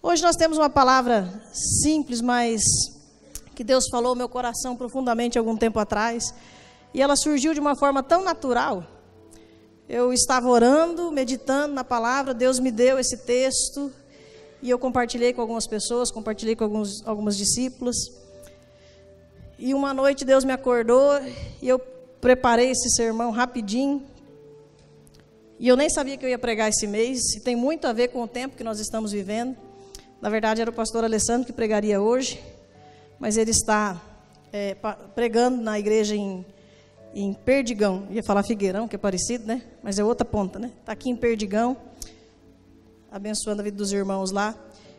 Hoje nós temos uma palavra simples, mas que Deus falou ao meu coração profundamente algum tempo atrás. E ela surgiu de uma forma tão natural. Eu estava orando, meditando na palavra, Deus me deu esse texto. E eu compartilhei com algumas pessoas, compartilhei com algumas discípulas. E uma noite Deus me acordou e eu preparei esse sermão rapidinho. E eu nem sabia que eu ia pregar esse mês. E tem muito a ver com o tempo que nós estamos vivendo. Na verdade, era o pastor Alessandro que pregaria hoje. Mas ele está pregando na igreja em Perdigão. Eu ia falar Figueirão, que é parecido, né? Mas é outra ponta, né? Está aqui em Perdigão, abençoando a vida dos irmãos lá.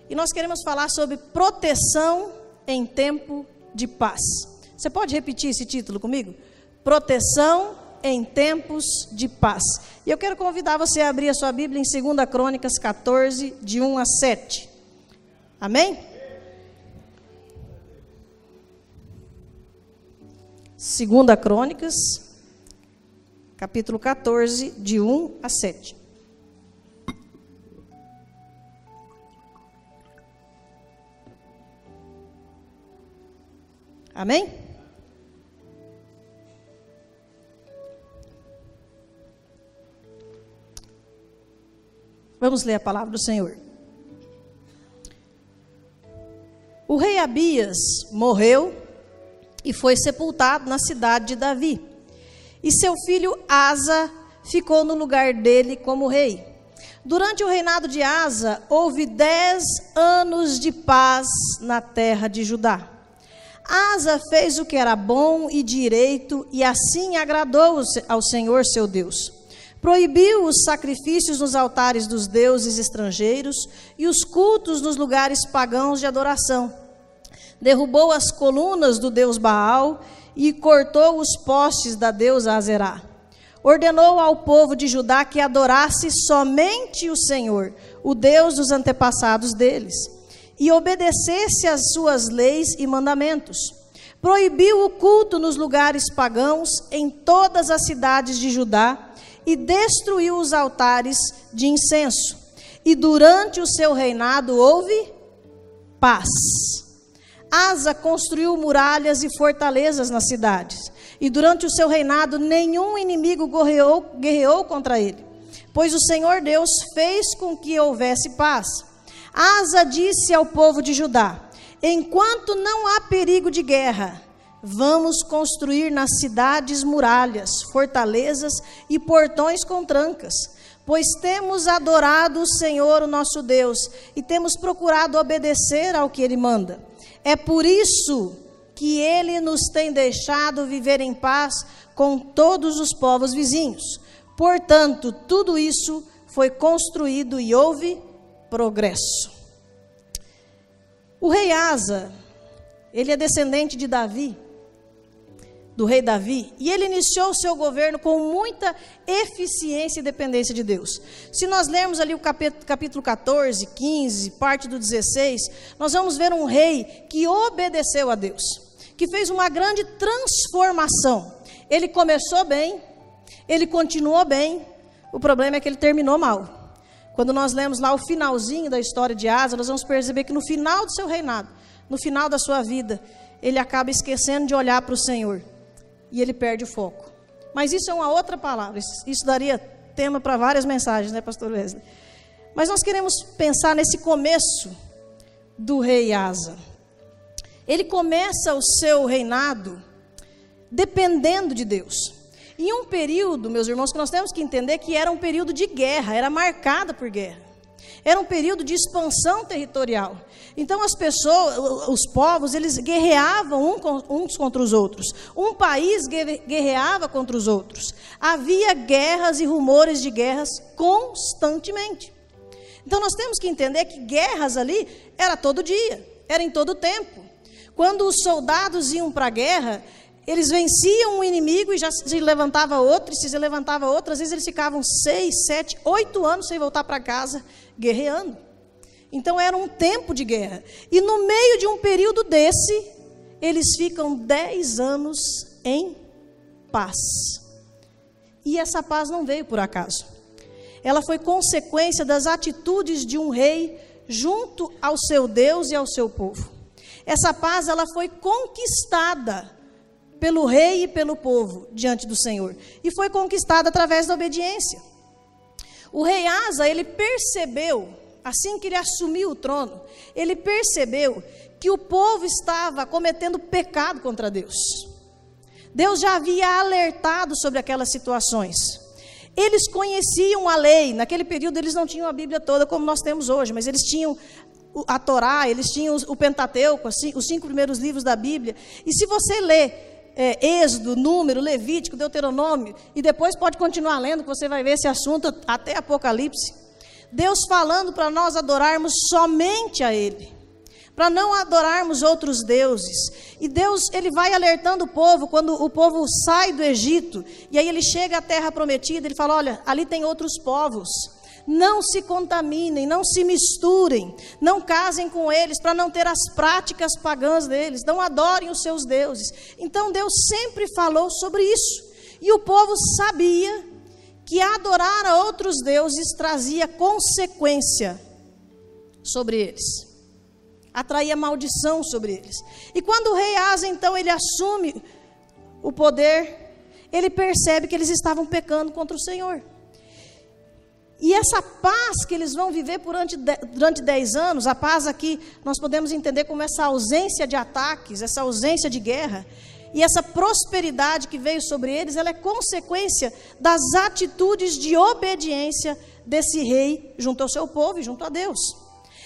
E nós queremos falar sobre proteção em tempo de paz. Você pode repetir esse título comigo? Proteção em tempos de paz. E eu quero convidar você a abrir a sua Bíblia em 2 Crônicas 14, de 1 a 7. Amém? 2 Crônicas, capítulo 14, de 1 a 7. Amém? Vamos ler a palavra do Senhor. O rei Abias morreu e foi sepultado na cidade de Davi. E seu filho Asa ficou no lugar dele como rei. Durante o reinado de Asa, houve 10 anos de paz na terra de Judá. Asa fez o que era bom e direito, e assim agradou ao Senhor seu Deus. Proibiu os sacrifícios nos altares dos deuses estrangeiros e os cultos nos lugares pagãos de adoração. Derrubou as colunas do deus Baal e cortou os postes da deusa Azerá. Ordenou ao povo de Judá que adorasse somente o Senhor, o Deus dos antepassados deles, e obedecesse às suas leis e mandamentos. Proibiu o culto nos lugares pagãos em todas as cidades de Judá e destruiu os altares de incenso. E durante o seu reinado houve paz. Asa construiu muralhas e fortalezas nas cidades, e durante o seu reinado nenhum inimigo guerreou contra ele, pois o Senhor Deus fez com que houvesse paz. Asa disse ao povo de Judá: enquanto não há perigo de guerra, vamos construir nas cidades muralhas, fortalezas e portões com trancas, pois temos adorado o Senhor, o nosso Deus, e temos procurado obedecer ao que Ele manda. É por isso que Ele nos tem deixado viver em paz com todos os povos vizinhos. Portanto, tudo isso foi construído e houve progresso. O rei Asa, ele é descendente de Davi, do rei Davi, e ele iniciou o seu governo com muita eficiência e dependência de Deus. Se nós lermos ali o capítulo 14, 15, parte do 16, nós vamos ver um rei que obedeceu a Deus, que fez uma grande transformação. Ele começou bem, ele continuou bem, o problema é que ele terminou mal. Quando nós lemos lá o finalzinho da história de Asa, nós vamos perceber que no final do seu reinado, no final da sua vida, ele acaba esquecendo de olhar para o Senhor. E ele perde o foco. Mas isso é uma outra palavra. Isso daria tema para várias mensagens, né, pastor Wesley? Mas nós queremos pensar nesse começo do rei Asa. Ele começa o seu reinado dependendo de Deus. Em um período, meus irmãos, que nós temos que entender que era um período de guerra, era marcado por guerra. Era um período de expansão territorial. Então as pessoas, os povos, eles guerreavam uns contra os outros. Um país guerreava contra os outros. Havia guerras e rumores de guerras constantemente. Então nós temos que entender que guerras ali era todo dia, era em todo tempo. Quando os soldados iam para a guerra, eles venciam um inimigo e já se levantava outro, e se levantava outro. Às vezes eles ficavam 6, 7, 8 anos sem voltar para casa, guerreando. Então era um tempo de guerra. E no meio de um período desse, eles ficam 10 anos em paz. E essa paz não veio por acaso. Ela foi consequência das atitudes de um rei junto ao seu Deus e ao seu povo. Essa paz, ela foi conquistada pelo rei e pelo povo diante do Senhor. E foi conquistada através da obediência. O rei Asa, ele percebeu, assim que ele assumiu o trono, ele percebeu que o povo estava cometendo pecado contra Deus. Deus já havia alertado sobre aquelas situações. Eles conheciam a lei. Naquele período eles não tinham a Bíblia toda como nós temos hoje, mas eles tinham a Torá, eles tinham o Pentateuco, assim, os 5 primeiros livros da Bíblia. E se você lê Êxodo, Número, Levítico, Deuteronômio, e depois pode continuar lendo, que você vai ver esse assunto até Apocalipse. Deus falando para nós adorarmos somente a Ele, para não adorarmos outros deuses. E Deus, ele vai alertando o povo, quando o povo sai do Egito, e aí ele chega à terra prometida, ele fala, olha, ali tem outros povos, não se contaminem, não se misturem, não casem com eles, para não ter as práticas pagãs deles, não adorem os seus deuses. Então Deus sempre falou sobre isso, e o povo sabia que adorar a outros deuses trazia consequência sobre eles, atraía maldição sobre eles. E quando o rei Asa, então, ele assume o poder, ele percebe que eles estavam pecando contra o Senhor. E essa paz que eles vão viver durante 10 anos, a paz aqui nós podemos entender como essa ausência de ataques, essa ausência de guerra, e essa prosperidade que veio sobre eles, ela é consequência das atitudes de obediência desse rei junto ao seu povo e junto a Deus.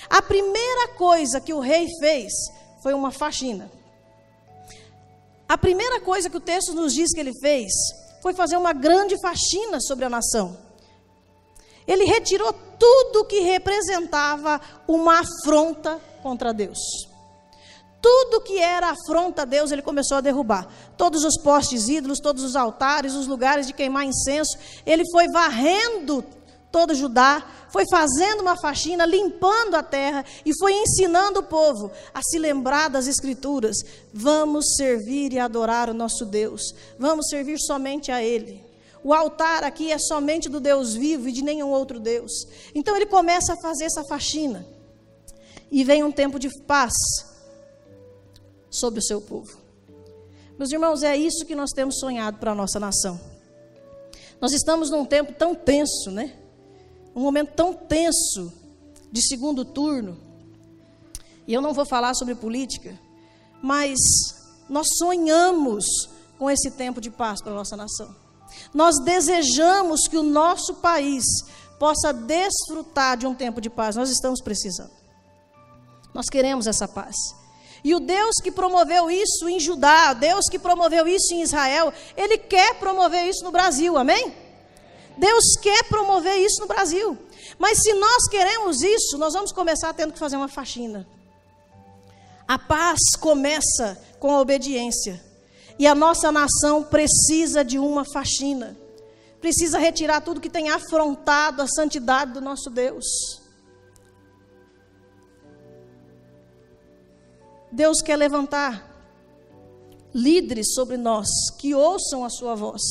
A primeira coisa que o rei fez foi uma faxina. A primeira coisa que o texto nos diz que ele fez foi fazer uma grande faxina sobre a nação. Ele retirou tudo que representava uma afronta contra Deus. Tudo que era afronta a Deus, ele começou a derrubar. Todos os postes ídolos, todos os altares, os lugares de queimar incenso. Ele foi varrendo todo Judá, foi fazendo uma faxina, limpando a terra e foi ensinando o povo a se lembrar das Escrituras. Vamos servir e adorar o nosso Deus. Vamos servir somente a Ele. O altar aqui é somente do Deus vivo e de nenhum outro Deus. Então ele começa a fazer essa faxina. E vem um tempo de paz sobre o seu povo. Meus irmãos, é isso que nós temos sonhado para a nossa nação. Nós estamos num tempo tão tenso, né? Um momento tão tenso de segundo turno. E eu não vou falar sobre política, mas nós sonhamos com esse tempo de paz para a nossa nação. Nós desejamos que o nosso país possa desfrutar de um tempo de paz. Nós estamos precisando. Nós queremos essa paz. E o Deus que promoveu isso em Judá, Deus que promoveu isso em Israel, Ele quer promover isso no Brasil, amém? Deus quer promover isso no Brasil. Mas se nós queremos isso, nós vamos começar tendo que fazer uma faxina. A paz começa com a obediência. E a nossa nação precisa de uma faxina. Precisa retirar tudo que tem afrontado a santidade do nosso Deus. Deus quer levantar líderes sobre nós, que ouçam a sua voz,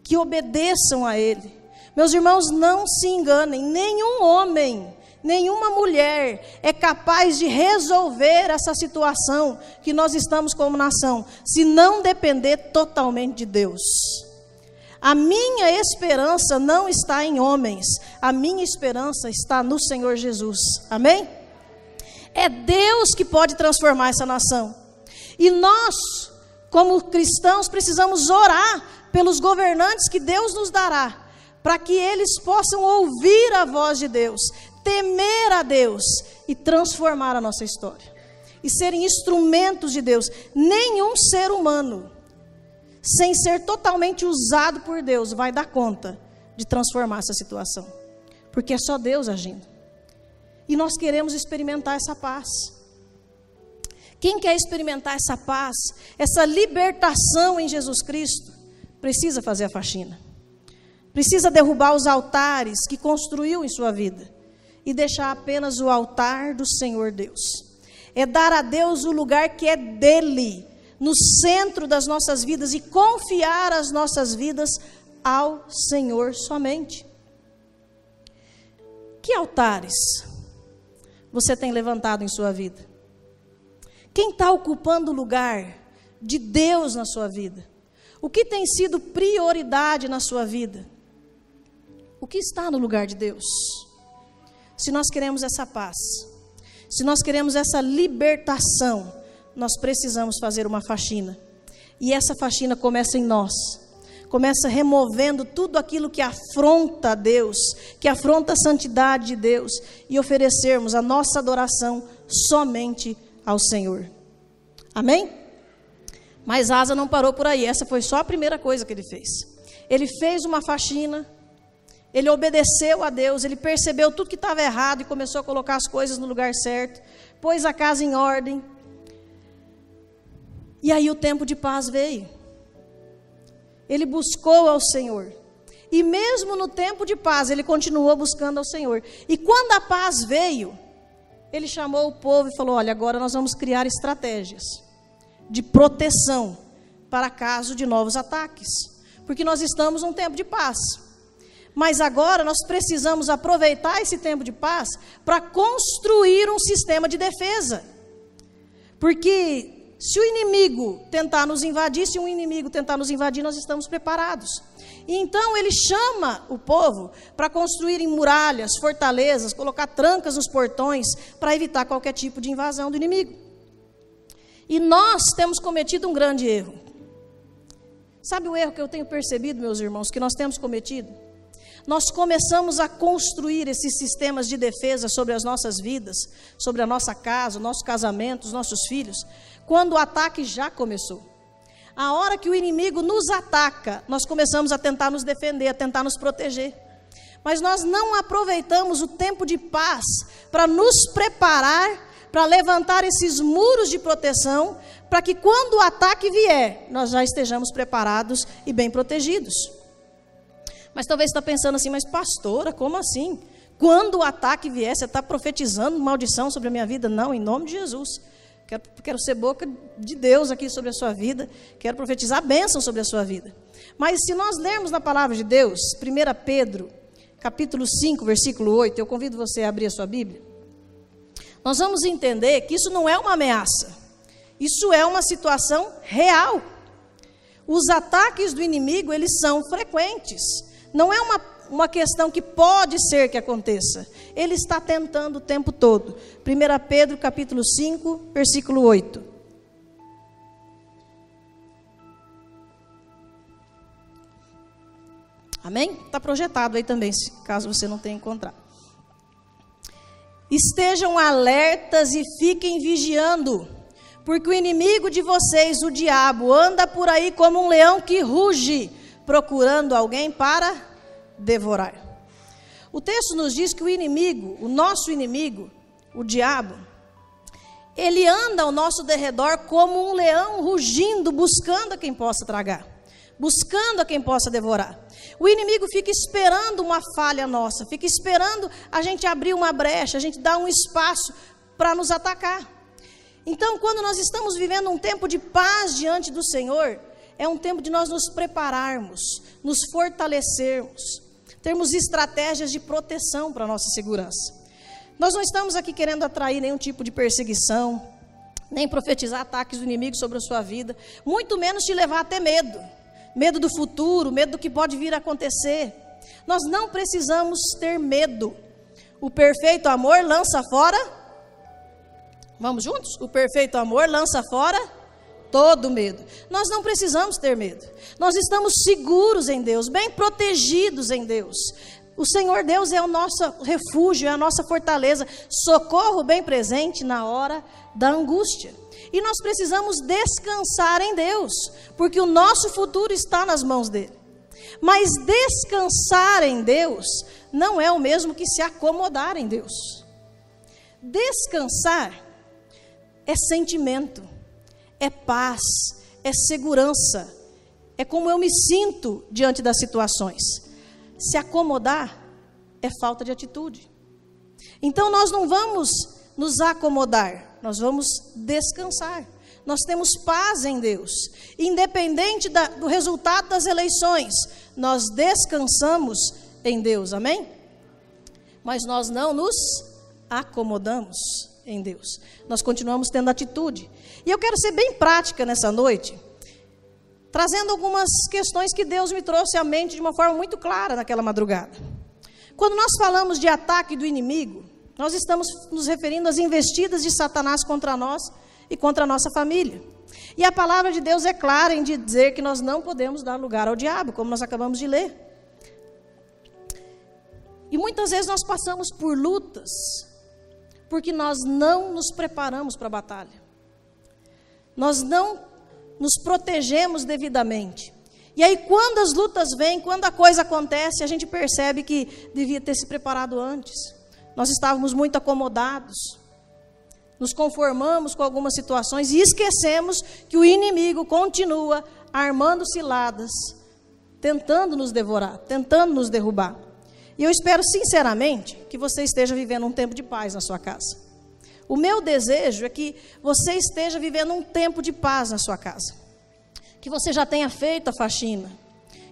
que obedeçam a Ele. Meus irmãos, não se enganem, nenhum homem, nenhuma mulher é capaz de resolver essa situação que nós estamos como nação, se não depender totalmente de Deus. A minha esperança não está em homens, a minha esperança está no Senhor Jesus, amém? É Deus que pode transformar essa nação. E nós, como cristãos, precisamos orar pelos governantes que Deus nos dará, para que eles possam ouvir a voz de Deus, temer a Deus e transformar a nossa história. E serem instrumentos de Deus. Nenhum ser humano, sem ser totalmente usado por Deus, vai dar conta de transformar essa situação. Porque é só Deus agindo. E nós queremos experimentar essa paz. Quem quer experimentar essa paz, essa libertação em Jesus Cristo, precisa fazer a faxina. Precisa derrubar os altares que construiu em sua vida e deixar apenas o altar do Senhor Deus. É dar a Deus o lugar que é dele, no centro das nossas vidas, e confiar as nossas vidas ao Senhor somente. Que altares você tem levantado em sua vida? Quem está ocupando o lugar de Deus na sua vida? O que tem sido prioridade na sua vida? O que está no lugar de Deus? Se nós queremos essa paz, se nós queremos essa libertação, nós precisamos fazer uma faxina. E essa faxina começa em nós. Começa removendo tudo aquilo que afronta a Deus, que afronta a santidade de Deus, e oferecermos a nossa adoração somente ao Senhor. Amém? Mas Asa não parou por aí, essa foi só a primeira coisa que ele fez. Ele fez uma faxina, ele obedeceu a Deus, ele percebeu tudo que estava errado e começou a colocar as coisas no lugar certo, pôs a casa em ordem. E aí o tempo de paz veio. Ele buscou ao Senhor. E mesmo no tempo de paz, ele continuou buscando ao Senhor. E quando a paz veio, ele chamou o povo e falou: olha, agora nós vamos criar estratégias de proteção para caso de novos ataques. Porque nós estamos num tempo de paz. Mas agora nós precisamos aproveitar esse tempo de paz para construir um sistema de defesa. Porque se o inimigo tentar nos invadir, nós estamos preparados. E então ele chama o povo para construírem muralhas, fortalezas, colocar trancas nos portões, para evitar qualquer tipo de invasão do inimigo. E nós temos cometido um grande erro. Sabe o erro que eu tenho percebido, meus irmãos, que nós temos cometido? Nós começamos a construir esses sistemas de defesa sobre as nossas vidas, sobre a nossa casa, o nosso casamento, os nossos filhos, quando o ataque já começou. A hora que o inimigo nos ataca, nós começamos a tentar nos defender, a tentar nos proteger. Mas nós não aproveitamos o tempo de paz para nos preparar, para levantar esses muros de proteção, para que quando o ataque vier, nós já estejamos preparados e bem protegidos. Mas talvez você está pensando assim: mas pastora, como assim? Quando o ataque vier, você está profetizando maldição sobre a minha vida? Não, em nome de Jesus. Quero ser boca de Deus aqui sobre a sua vida. Quero profetizar bênção sobre a sua vida. Mas se nós lermos na palavra de Deus, 1 Pedro, capítulo 5, versículo 8, eu convido você a abrir a sua Bíblia. Nós vamos entender que isso não é uma ameaça. Isso é uma situação real. Os ataques do inimigo, eles são frequentes. Não é uma questão que pode ser que aconteça. Ele está tentando o tempo todo. 1 Pedro capítulo 5, versículo 8. Amém? Está projetado aí também, caso você não tenha encontrado. Estejam alertas e fiquem vigiando, porque o inimigo de vocês, o diabo, anda por aí como um leão que ruge, procurando alguém para devorar. O texto nos diz que o inimigo, o nosso inimigo, o diabo, ele anda ao nosso derredor como um leão rugindo, buscando a quem possa tragar, buscando a quem possa devorar. O inimigo fica esperando uma falha nossa, fica esperando a gente abrir uma brecha, a gente dar um espaço para nos atacar. Então, quando nós estamos vivendo um tempo de paz diante do Senhor, é um tempo de nós nos prepararmos, nos fortalecermos, termos estratégias de proteção para a nossa segurança. Nós não estamos aqui querendo atrair nenhum tipo de perseguição, nem profetizar ataques do inimigo sobre a sua vida, muito menos te levar a ter medo. Medo do futuro, medo do que pode vir a acontecer. Nós não precisamos ter medo. O perfeito amor lança fora. Vamos juntos? O perfeito amor lança fora todo medo. Nós não precisamos ter medo. Nós estamos seguros em Deus, bem protegidos em Deus. O Senhor Deus é o nosso refúgio, é a nossa fortaleza, socorro bem presente na hora da angústia. E nós precisamos descansar em Deus, porque o nosso futuro está nas mãos dele. Mas descansar em Deus não é o mesmo que se acomodar em Deus. Descansar é sentimento, é paz, é segurança, é como eu me sinto diante das situações. Se acomodar é falta de atitude. Então nós não vamos nos acomodar, nós vamos descansar. Nós temos paz em Deus. Independente do resultado das eleições, nós descansamos em Deus, amém? mas nós não nos acomodamos em Deus. Nós continuamos tendo atitude. E eu quero ser bem prática nessa noite, trazendo algumas questões que Deus me trouxe à mente de uma forma muito clara naquela madrugada. Quando nós falamos de ataque do inimigo, nós estamos nos referindo às investidas de Satanás contra nós e contra a nossa família. E a palavra de Deus é clara em dizer que nós não podemos dar lugar ao diabo, como nós acabamos de ler. E muitas vezes nós passamos por lutas, porque nós não nos preparamos para a batalha. Nós não nos protegemos devidamente. E aí quando as lutas vêm, quando a coisa acontece, a gente percebe que devia ter se preparado antes. Nós estávamos muito acomodados, nos conformamos com algumas situações e esquecemos que o inimigo continua armando ciladas, tentando nos devorar, tentando nos derrubar. E eu espero sinceramente que você esteja vivendo um tempo de paz na sua casa. O meu desejo é que você esteja vivendo um tempo de paz na sua casa. Que você já tenha feito a faxina,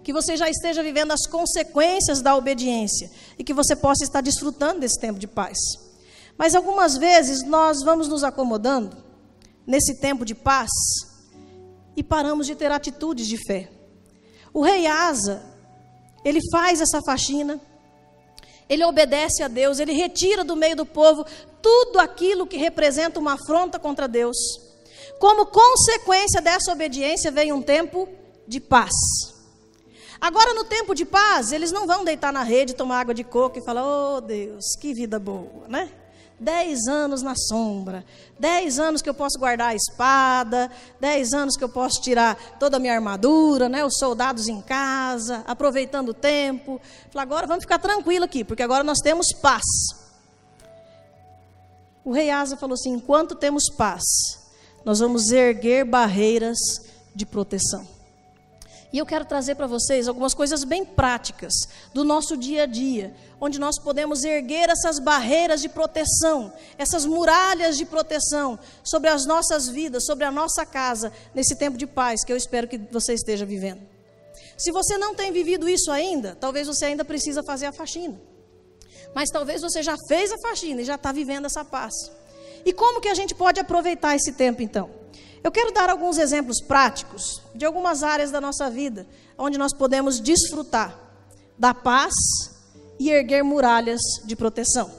que você já esteja vivendo as consequências da obediência e que você possa estar desfrutando desse tempo de paz. Mas algumas vezes nós vamos nos acomodando nesse tempo de paz e paramos de ter atitudes de fé. O rei Asa, ele faz essa faxina, ele obedece a Deus, ele retira do meio do povo tudo aquilo que representa uma afronta contra Deus. Como consequência dessa obediência veio um tempo de paz. Agora no tempo de paz, eles não vão deitar na rede, tomar água de coco e falar, oh Deus, que vida boa, né? 10 anos na sombra, 10 anos que eu posso guardar a espada, 10 anos que eu posso tirar toda a minha armadura, né? Os soldados em casa, aproveitando o tempo. Falar, agora vamos ficar tranquilo aqui, porque agora nós temos paz. O rei Asa falou assim, enquanto temos paz, nós vamos erguer barreiras de proteção. E eu quero trazer para vocês algumas coisas bem práticas do nosso dia a dia, onde nós podemos erguer essas barreiras de proteção, essas muralhas de proteção sobre as nossas vidas, sobre a nossa casa, nesse tempo de paz que eu espero que você esteja vivendo. Se você não tem vivido isso ainda, talvez você ainda precisa fazer a faxina. Mas talvez você já fez a faxina e já está vivendo essa paz. E como que a gente pode aproveitar esse tempo então? Eu quero dar alguns exemplos práticos de algumas áreas da nossa vida, onde nós podemos desfrutar da paz e erguer muralhas de proteção.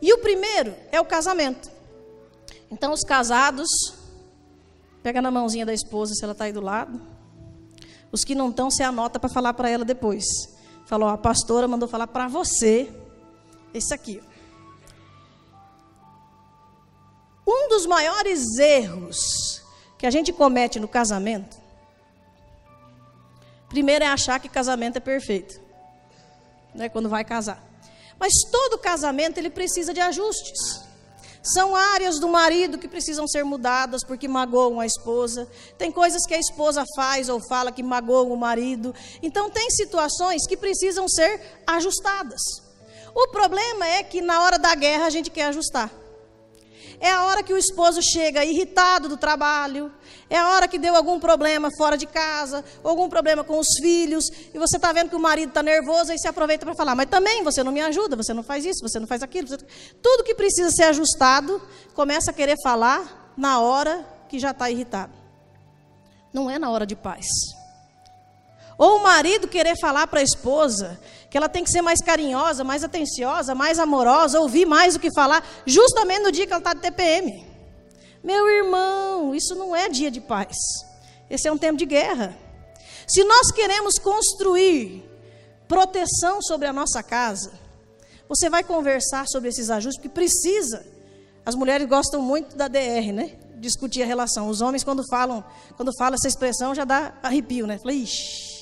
E o primeiro é o casamento. Então os casados, pega na mãozinha da esposa se ela está aí do lado. Os que não estão, você anota para falar para ela depois. Falou, a pastora mandou falar para você, esse aqui. Um dos maiores erros que a gente comete no casamento, primeiro é achar que casamento é perfeito, né, quando vai casar. Mas todo casamento ele precisa de ajustes. São áreas do marido que precisam ser mudadas porque magoam a esposa. Tem coisas que a esposa faz ou fala que magoam o marido. Então tem situações que precisam ser ajustadas. O problema é que na hora da guerra a gente quer ajustar. É a hora que o esposo chega irritado do trabalho, é a hora que deu algum problema fora de casa, algum problema com os filhos, e você está vendo que o marido está nervoso, aí você aproveita para falar, mas também você não me ajuda, você não faz isso, você não faz aquilo. Tudo que precisa ser ajustado, começa a querer falar na hora que já está irritado. Não é na hora de paz. Ou o marido querer falar para a esposa que ela tem que ser mais carinhosa, mais atenciosa, mais amorosa, ouvir mais do que falar, justamente no dia que ela está de TPM. Meu irmão, isso não é dia de paz. Esse é um tempo de guerra. Se nós queremos construir proteção sobre a nossa casa, você vai conversar sobre esses ajustes, porque precisa. As mulheres gostam muito da DR, né? Discutir a relação. Os homens, quando falam essa expressão, já dá arrepio, né? Fala, ixi.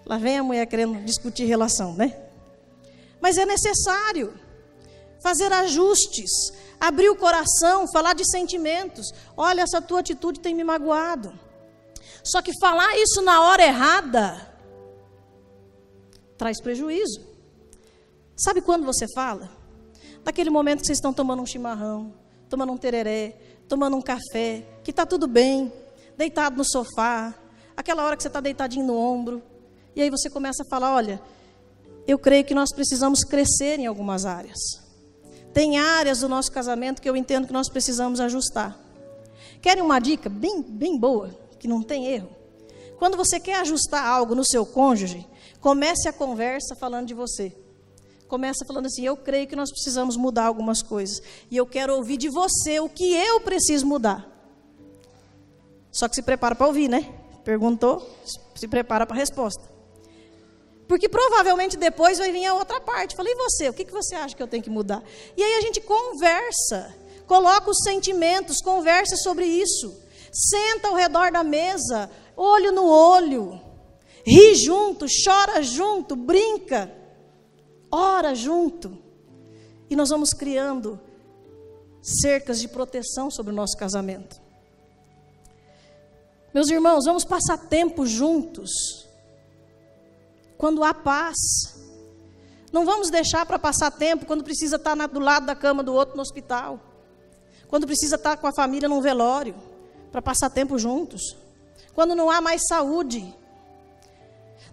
Lá vem a mulher querendo discutir relação, né? Mas é necessário fazer ajustes, abrir o coração, falar de sentimentos. Olha, essa tua atitude tem me magoado. Só que falar isso na hora errada traz prejuízo. Sabe quando você fala? Naquele momento que vocês estão tomando um chimarrão, tomando um tereré, tomando um café, que está tudo bem, deitado no sofá, aquela hora que você está deitadinho no ombro. E aí você começa a falar, olha, eu creio que nós precisamos crescer em algumas áreas. Tem áreas do nosso casamento que eu entendo que nós precisamos ajustar. Querem uma dica bem boa, que não tem erro? Quando você quer ajustar algo no seu cônjuge, comece a conversa falando de você. Começa falando assim, eu creio que nós precisamos mudar algumas coisas. E eu quero ouvir de você o que eu preciso mudar. Só que se prepara para ouvir, né? Perguntou, se prepara para a resposta. Porque provavelmente depois vai vir a outra parte. Falei, e você? O que você acha que eu tenho que mudar? E aí a gente conversa, coloca os sentimentos, conversa sobre isso. Senta ao redor da mesa, olho no olho. Ri junto, chora junto, brinca. Ora junto. E nós vamos criando cercas de proteção sobre o nosso casamento. Meus irmãos, vamos passar tempo juntos. Quando há paz. Não vamos deixar para passar tempo quando precisa estar do lado da cama do outro no hospital. Quando precisa estar com a família num velório. Para passar tempo juntos. Quando não há mais saúde.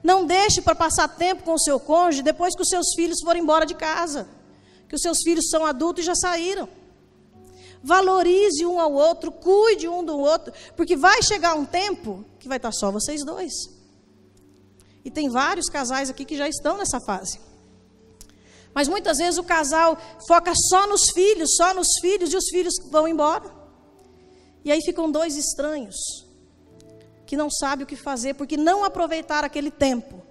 Não deixe para passar tempo com o seu cônjuge depois que os seus filhos foram embora de casa. Que os seus filhos são adultos e já saíram. Valorize um ao outro, cuide um do outro, porque vai chegar um tempo que vai estar só vocês dois. E tem vários casais aqui que já estão nessa fase. Mas muitas vezes o casal foca só nos filhos e os filhos vão embora. E aí ficam dois estranhos, que não sabem o que fazer, porque não aproveitaram aquele tempo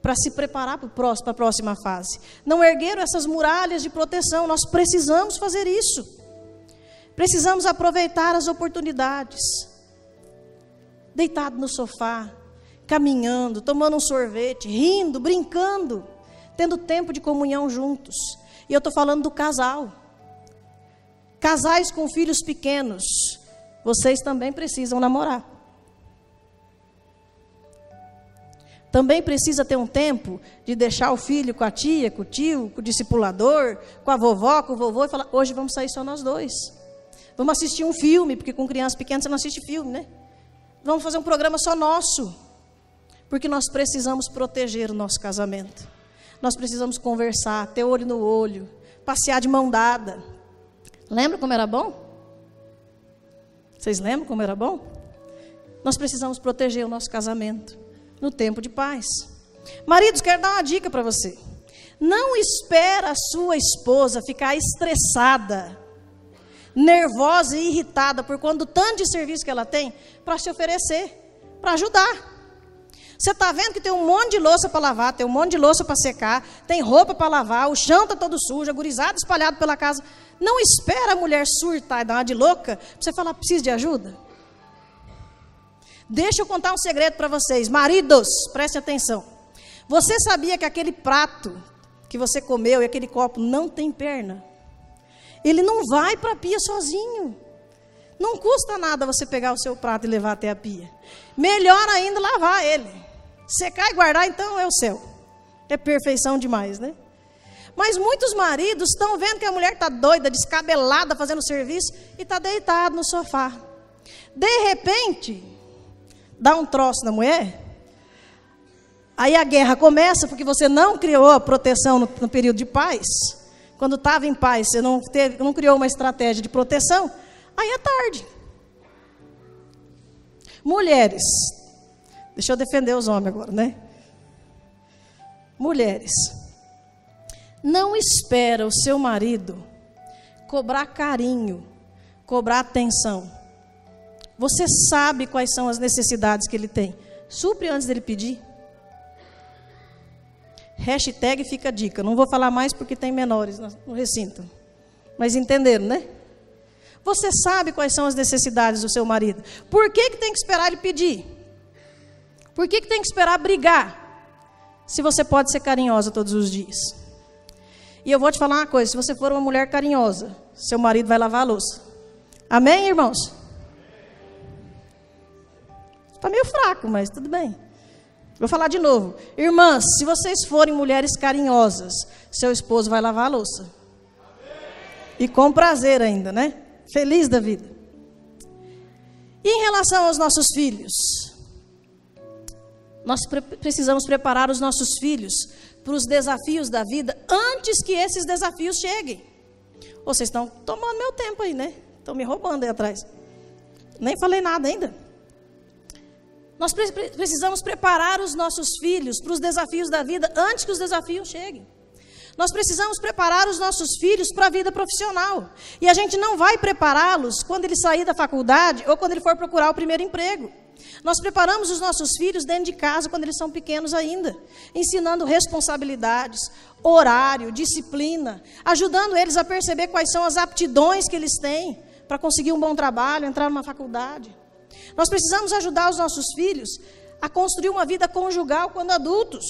para se preparar para a próxima fase. Não ergueram essas muralhas de proteção. Nós precisamos fazer isso. Precisamos aproveitar as oportunidades. Deitado no sofá, caminhando, tomando um sorvete, rindo, brincando, tendo tempo de comunhão juntos. E eu estou falando do casal. Casais com filhos pequenos, vocês também precisam namorar. Também precisa ter um tempo de deixar o filho com a tia, com o tio, com o discipulador, com a vovó, com o vovô e falar, hoje vamos sair só nós dois. Vamos assistir um filme, porque com crianças pequenas você não assiste filme, né? Vamos fazer um programa só nosso. Porque nós precisamos proteger o nosso casamento. Nós precisamos conversar, ter olho no olho, passear de mão dada. Lembra como era bom? Vocês lembram como era bom? Nós precisamos proteger o nosso casamento no tempo de paz. Maridos, quero dar uma dica para você. Não espera a sua esposa ficar estressada, nervosa e irritada por quando o tanto de serviço que ela tem para se oferecer, para ajudar. Você está vendo que tem um monte de louça para lavar, tem um monte de louça para secar, tem roupa para lavar, o chão está todo sujo, a gurizada espalhado pela casa. Não espera a mulher surtar e dar uma de louca para você falar, precisa de ajuda? Deixa eu contar um segredo para vocês. Maridos, prestem atenção. Você sabia que aquele prato que você comeu e aquele copo não tem perna? Ele não vai para a pia sozinho. Não custa nada você pegar o seu prato e levar até a pia. Melhor ainda lavar ele. Secar e guardar, então é o céu. É perfeição demais, né? Mas muitos maridos estão vendo que a mulher está doida, descabelada, fazendo serviço, e está deitado no sofá. De repente, dá um troço na mulher. Aí a guerra começa, porque você não criou a proteção no período de paz. Quando estava em paz, você não criou uma estratégia de proteção. Aí é tarde. Mulheres, deixa eu defender os homens agora, né? Mulheres, não espera o seu marido cobrar carinho, cobrar atenção. Você sabe quais são as necessidades que ele tem. Supre antes dele pedir. Hashtag fica a dica. Não vou falar mais porque tem menores no recinto. Mas entenderam, né? Você sabe quais são as necessidades do seu marido. Por que tem que esperar ele pedir? Por que tem que esperar brigar? Se você pode ser carinhosa todos os dias. E eu vou te falar uma coisa. Se você for uma mulher carinhosa, seu marido vai lavar a louça. Amém, irmãos? Está meio fraco, mas tudo bem. Vou falar de novo. Irmãs, se vocês forem mulheres carinhosas, seu esposo vai lavar a louça. E com prazer ainda, né? Feliz da vida. E em relação aos nossos filhos? Nós precisamos preparar os nossos filhos para os desafios da vida antes que esses desafios cheguem. Vocês estão tomando meu tempo aí, né? Estão me roubando aí atrás. Nem falei nada ainda. Nós precisamos preparar os nossos filhos para os desafios da vida antes que os desafios cheguem. Nós precisamos preparar os nossos filhos para a vida profissional. E a gente não vai prepará-los quando ele sair da faculdade ou quando ele for procurar o primeiro emprego. Nós preparamos os nossos filhos dentro de casa quando eles são pequenos ainda, ensinando responsabilidades, horário, disciplina, ajudando eles a perceber quais são as aptidões que eles têm para conseguir um bom trabalho, entrar numa faculdade. Nós precisamos ajudar os nossos filhos a construir uma vida conjugal quando adultos.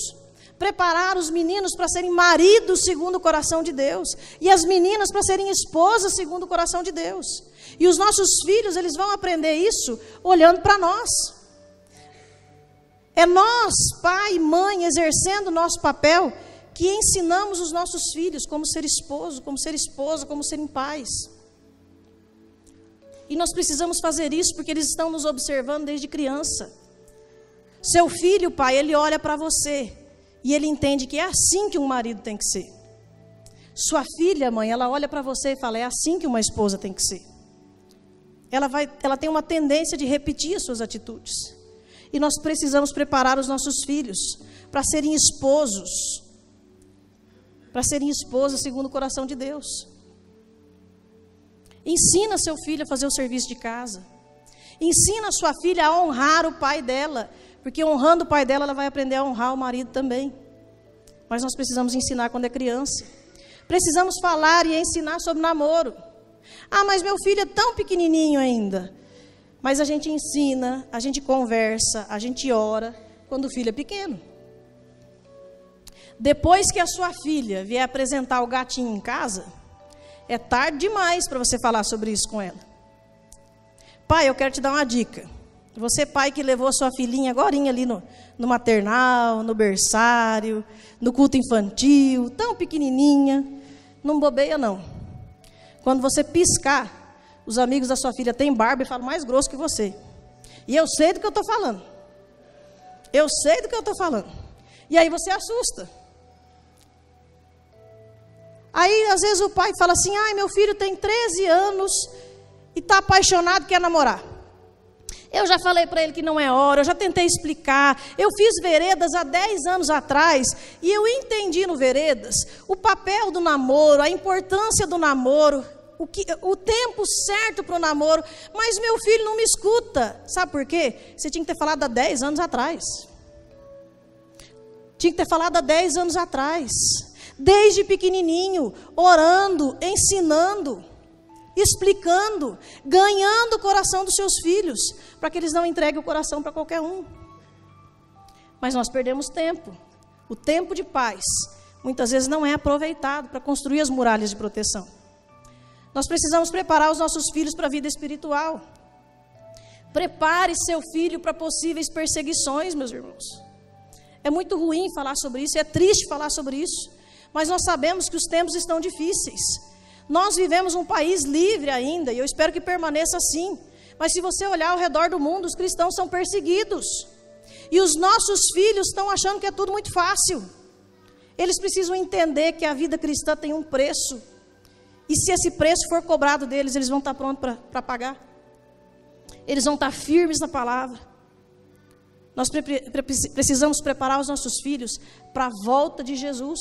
Preparar os meninos para serem maridos segundo o coração de Deus. E as meninas para serem esposas segundo o coração de Deus. E os nossos filhos, eles vão aprender isso olhando para nós. É nós, pai e mãe, exercendo o nosso papel, que ensinamos os nossos filhos como ser esposo, como ser esposa, como serem pais. E nós precisamos fazer isso porque eles estão nos observando desde criança. Seu filho, pai, ele olha para você e ele entende que é assim que um marido tem que ser. Sua filha, mãe, ela olha para você e fala, é assim que uma esposa tem que ser. Ela tem uma tendência de repetir as suas atitudes. E nós precisamos preparar os nossos filhos para serem esposos. Para serem esposas segundo o coração de Deus. Ensina seu filho a fazer o serviço de casa. Ensina sua filha a honrar o pai dela. Porque honrando o pai dela, ela vai aprender a honrar o marido também. Mas nós precisamos ensinar quando é criança. Precisamos falar e ensinar sobre namoro. Ah, mas meu filho é tão pequenininho ainda. Mas a gente ensina, a gente conversa, a gente ora quando o filho é pequeno. Depois que a sua filha vier apresentar o gatinho em casa, é tarde demais para você falar sobre isso com ela. Pai, eu quero te dar uma dica. Você, pai, que levou a sua filhinha agorinha ali no maternal, no berçário, no culto infantil, tão pequenininha, não bobeia não. Quando você piscar, os amigos da sua filha têm barba e falam mais grosso que você. E eu sei do que eu estou falando. Eu sei do que eu estou falando. E aí você assusta. Aí, às vezes, o pai fala assim, ai, meu filho tem 13 anos e está apaixonado, quer namorar. Eu já falei para ele que não é hora, eu já tentei explicar. Eu fiz veredas há 10 anos atrás e eu entendi no veredas o papel do namoro, a importância do namoro, o tempo certo para o namoro. Mas meu filho não me escuta. Sabe por quê? Você tinha que ter falado há 10 anos atrás. Tinha que ter falado há 10 anos atrás. Desde pequenininho, orando, ensinando, explicando, ganhando o coração dos seus filhos, para que eles não entreguem o coração para qualquer um. Mas nós perdemos tempo. O tempo de paz, muitas vezes não é aproveitado para construir as muralhas de proteção. Nós precisamos preparar os nossos filhos para a vida espiritual. Prepare seu filho para possíveis perseguições, meus irmãos. É muito ruim falar sobre isso, é triste falar sobre isso, mas nós sabemos que os tempos estão difíceis. Nós vivemos um país livre ainda, e eu espero que permaneça assim. Mas se você olhar ao redor do mundo, os cristãos são perseguidos. E os nossos filhos estão achando que é tudo muito fácil. Eles precisam entender que a vida cristã tem um preço. E se esse preço for cobrado deles, eles vão estar prontos para pagar. Eles vão estar firmes na palavra. Nós precisamos preparar os nossos filhos para a volta de Jesus.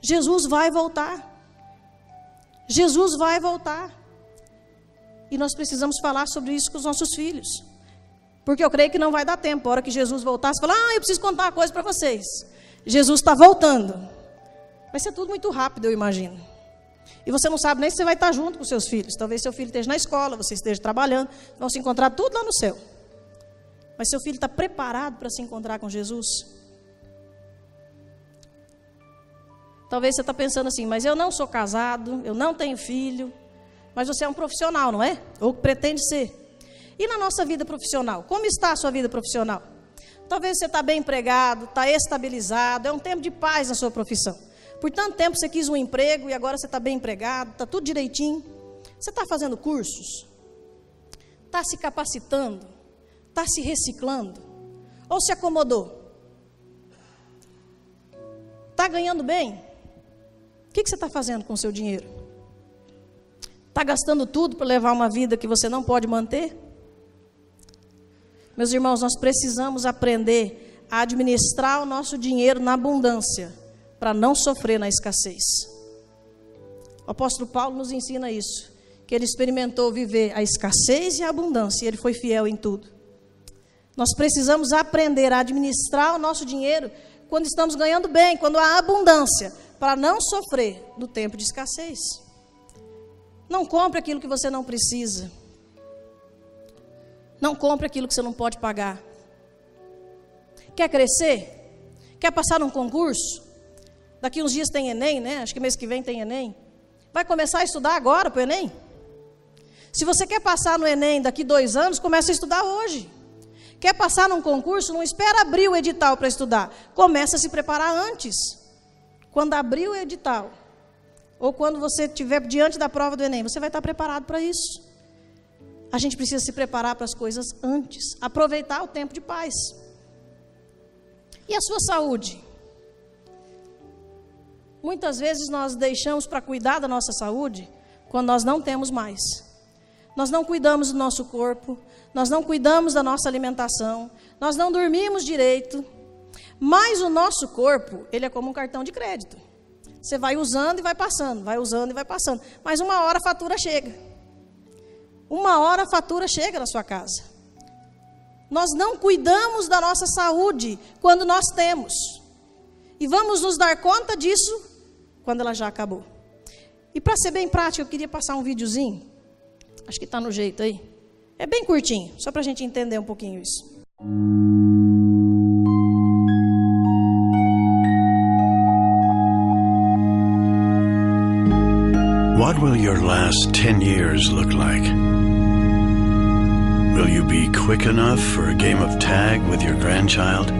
Jesus vai voltar. Jesus vai voltar. E nós precisamos falar sobre isso com os nossos filhos. Porque eu creio que não vai dar tempo. A hora que Jesus voltar, você fala, eu preciso contar uma coisa para vocês. Jesus está voltando. Vai ser tudo muito rápido, eu imagino. E você não sabe nem se você vai estar junto com seus filhos. Talvez seu filho esteja na escola, você esteja trabalhando. Vão se encontrar tudo lá no céu. Mas seu filho está preparado para se encontrar com Jesus? Talvez você está pensando assim, mas eu não sou casado, eu não tenho filho. Mas você é um profissional, não é? Ou pretende ser. E na nossa vida profissional? Como está a sua vida profissional? Talvez você está bem empregado, está estabilizado, é um tempo de paz na sua profissão. Por tanto tempo você quis um emprego e agora você está bem empregado, está tudo direitinho. Você está fazendo cursos? Está se capacitando? Está se reciclando? Ou se acomodou? está ganhando bem? O que você está fazendo com o seu dinheiro? Está gastando tudo para levar uma vida que você não pode manter? Meus irmãos, nós precisamos aprender a administrar o nosso dinheiro na abundância, para não sofrer na escassez. O apóstolo Paulo nos ensina isso, que ele experimentou viver a escassez e a abundância, e ele foi fiel em tudo. Nós precisamos aprender a administrar o nosso dinheiro quando estamos ganhando bem, quando há abundância, para não sofrer no tempo de escassez. Não compre aquilo que você não precisa. Não compre aquilo que você não pode pagar. Quer crescer? Quer passar num concurso? Daqui uns dias tem Enem, né? Acho que mês que vem tem Enem. Vai começar a estudar agora para o Enem? Se você quer passar no Enem daqui 2 anos, comece a estudar hoje. Quer passar num concurso? Não espera abrir o edital para estudar. Começa a se preparar antes. Quando abrir o edital, ou quando você estiver diante da prova do Enem, você vai estar preparado para isso. A gente precisa se preparar para as coisas antes. Aproveitar o tempo de paz. E a sua saúde? Muitas vezes nós deixamos para cuidar da nossa saúde quando nós não temos mais. Nós não cuidamos do nosso corpo, nós não cuidamos da nossa alimentação, nós não dormimos direito. Mas o nosso corpo, ele é como um cartão de crédito. Você vai usando e vai passando, vai usando e vai passando. Mas uma hora a fatura chega. Uma hora a fatura chega na sua casa. Nós não cuidamos da nossa saúde quando nós temos. E vamos nos dar conta disso quando ela já acabou. E para ser bem prático, eu queria passar um videozinho. Acho que está no jeito aí. É bem curtinho, só para a gente entender um pouquinho isso. What will your last 10 years look like? Will you be quick enough for a game of tag with your grandchild?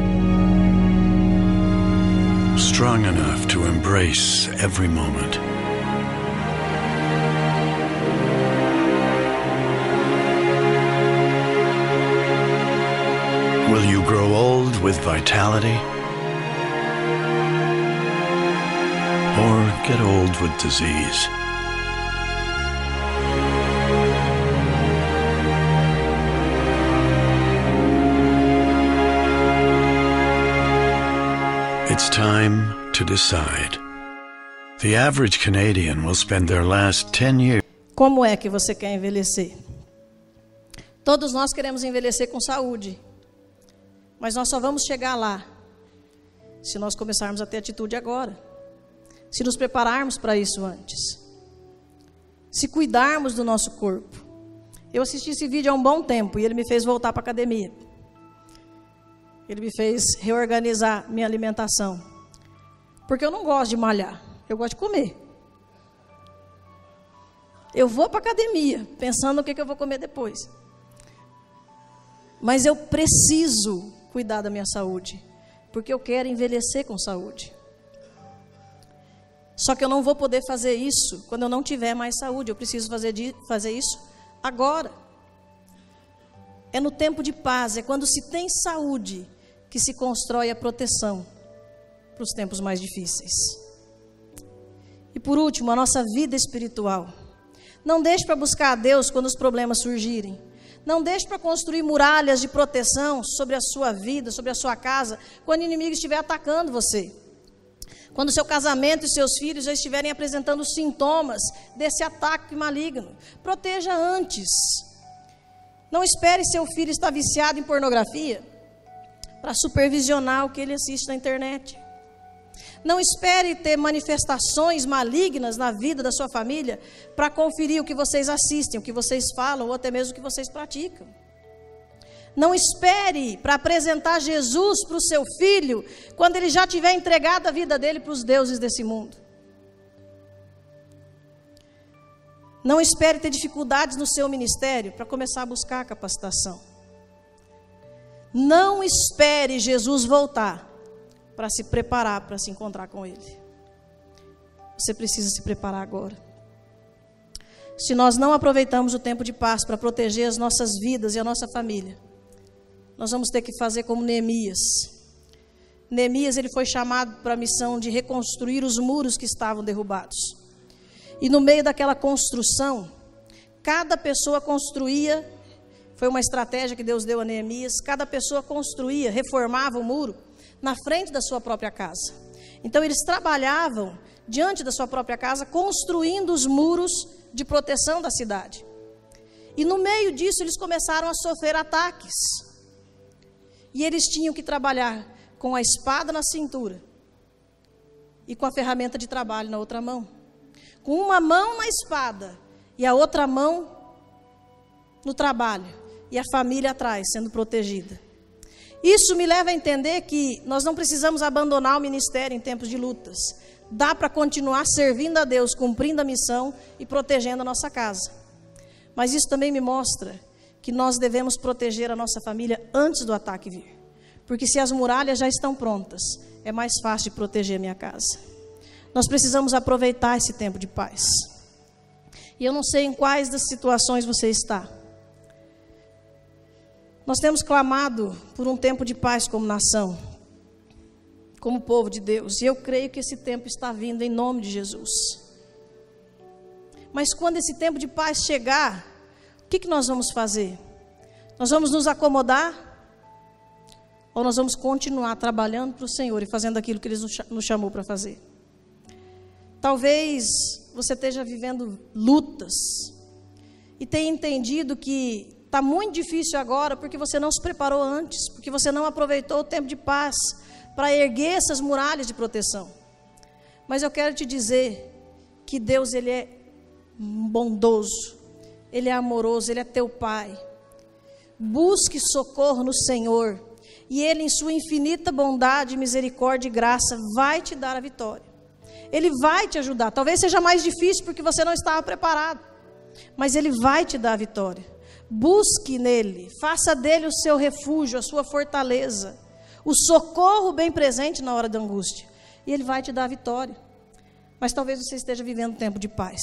Strong enough to embrace every moment? Will you grow old with vitality? Or get old with disease? It's time to decide. The average Canadian will spend their last 10 years. Como é que você quer envelhecer? Todos nós queremos envelhecer com saúde. Mas nós só vamos chegar lá se nós começarmos a ter atitude agora. Se nos prepararmos para isso antes. Se cuidarmos do nosso corpo. Eu assisti esse vídeo há um bom tempo e ele me fez voltar para a academia. Ele me fez reorganizar minha alimentação. Porque eu não gosto de malhar, eu gosto de comer. Eu vou para a academia pensando no que eu vou comer depois. Mas eu preciso cuidar da minha saúde, porque eu quero envelhecer com saúde. Só que eu não vou poder fazer isso quando eu não tiver mais saúde. Eu preciso fazer isso agora. É no tempo de paz, é quando se tem saúde que se constrói a proteção para os tempos mais difíceis. E por último, a nossa vida espiritual. Não deixe para buscar a Deus quando os problemas surgirem. Não deixe para construir muralhas de proteção sobre a sua vida, sobre a sua casa, quando o inimigo estiver atacando você. Quando seu casamento e seus filhos já estiverem apresentando sintomas desse ataque maligno. Proteja antes. Não espere seu filho estar viciado em pornografia para supervisionar o que ele assiste na internet. Não espere ter manifestações malignas na vida da sua família para conferir o que vocês assistem, o que vocês falam ou até mesmo o que vocês praticam. Não espere para apresentar Jesus para o seu filho quando ele já tiver entregado a vida dele para os deuses desse mundo. Não espere ter dificuldades no seu ministério para começar a buscar capacitação. Não espere Jesus voltar para se preparar para se encontrar com Ele. Você precisa se preparar agora. Se nós não aproveitamos o tempo de paz para proteger as nossas vidas e a nossa família, nós vamos ter que fazer como Neemias. Neemias ele foi chamado para a missão de reconstruir os muros que estavam derrubados. E no meio daquela construção, cada pessoa construía, foi uma estratégia que Deus deu a Neemias, cada pessoa construía, reformava o muro na frente da sua própria casa. Então eles trabalhavam diante da sua própria casa, construindo os muros de proteção da cidade. E no meio disso eles começaram a sofrer ataques. E eles tinham que trabalhar com a espada na cintura e com a ferramenta de trabalho na outra mão. Com uma mão na espada e a outra mão no trabalho. E a família atrás, sendo protegida. Isso me leva a entender que nós não precisamos abandonar o ministério em tempos de lutas. Dá para continuar servindo a Deus, cumprindo a missão e protegendo a nossa casa. Mas isso também me mostra que nós devemos proteger a nossa família antes do ataque vir. Porque se as muralhas já estão prontas, é mais fácil de proteger a minha casa. Nós precisamos aproveitar esse tempo de paz. E eu não sei em quais das situações você está. Nós temos clamado por um tempo de paz como nação, como povo de Deus. E eu creio que esse tempo está vindo em nome de Jesus. Mas quando esse tempo de paz chegar, o que nós vamos fazer? Nós vamos nos acomodar? Ou nós vamos continuar trabalhando para o Senhor e fazendo aquilo que Ele nos chamou para fazer? Talvez você esteja vivendo lutas e tenha entendido que está muito difícil agora porque você não se preparou antes, porque você não aproveitou o tempo de paz para erguer essas muralhas de proteção. Mas eu quero te dizer que Deus, Ele é bondoso, Ele é amoroso, Ele é teu Pai. Busque socorro no Senhor e Ele, em sua infinita bondade, misericórdia e graça, vai te dar a vitória. Ele vai te ajudar. Talvez seja mais difícil porque você não estava preparado, mas Ele vai te dar a vitória. Busque nele, faça dele o seu refúgio, a sua fortaleza, o socorro bem presente na hora da angústia, e Ele vai te dar a vitória. Mas talvez você esteja vivendo um tempo de paz.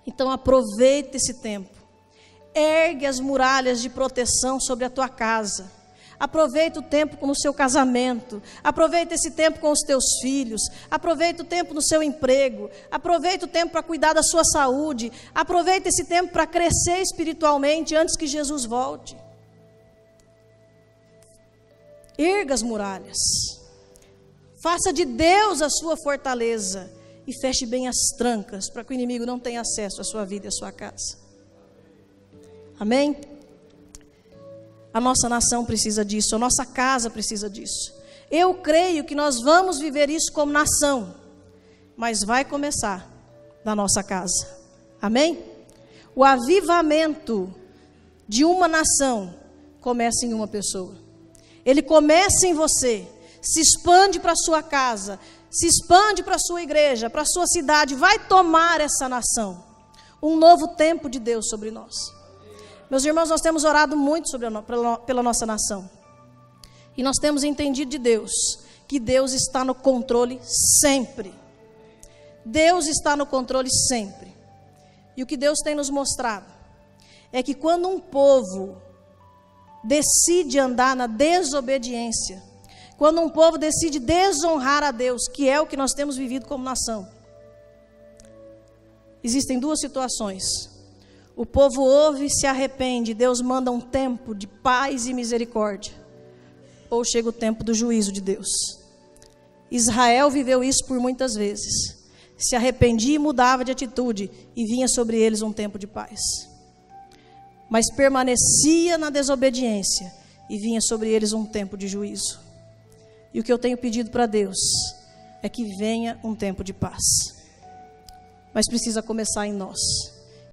Então aproveite esse tempo, ergue as muralhas de proteção sobre a tua casa. Aproveita o tempo no seu casamento, aproveita esse tempo com os teus filhos, aproveita o tempo no seu emprego, aproveita o tempo para cuidar da sua saúde, aproveita esse tempo para crescer espiritualmente antes que Jesus volte. Erga as muralhas, faça de Deus a sua fortaleza e feche bem as trancas para que o inimigo não tenha acesso à sua vida e à sua casa. Amém? A nossa nação precisa disso, a nossa casa precisa disso. Eu creio que nós vamos viver isso como nação, mas vai começar na nossa casa. Amém? O avivamento de uma nação começa em uma pessoa. Ele começa em você, se expande para a sua casa, se expande para a sua igreja, para a sua cidade, vai tomar essa nação. Um novo tempo de Deus sobre nós. Meus irmãos, nós temos orado muito pela nossa nação. E nós temos entendido de Deus, que Deus está no controle sempre. Deus está no controle sempre. E o que Deus tem nos mostrado é que quando um povo decide andar na desobediência, quando um povo decide desonrar a Deus, que é o que nós temos vivido como nação, existem duas situações. O povo ouve e se arrepende, Deus manda um tempo de paz e misericórdia. Ou chega o tempo do juízo de Deus. Israel viveu isso por muitas vezes. Se arrependia e mudava de atitude, e vinha sobre eles um tempo de paz. Mas permanecia na desobediência, e vinha sobre eles um tempo de juízo. E o que eu tenho pedido para Deus é que venha um tempo de paz. Mas precisa começar em nós.